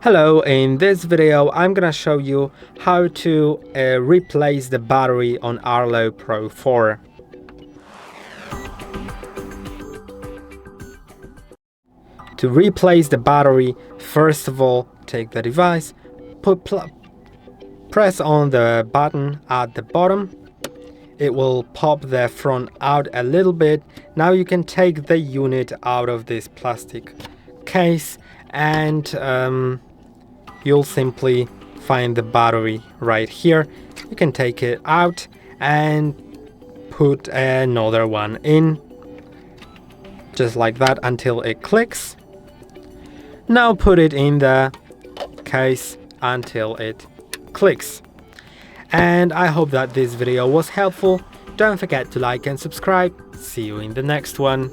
Hello, in this video I'm gonna show you how to replace the battery on ARLO Pro 4. To replace the battery, first of all, take the device, press on the button at the bottom. It will pop the front out a little bit. Now you can take the unit out of this plastic case and you'll simply find the battery right here. You can take it out and put another one in, just like that, until it clicks. Now put it in the case until it clicks. And I hope that this video was helpful. Don't forget to like and subscribe. See you in the next one.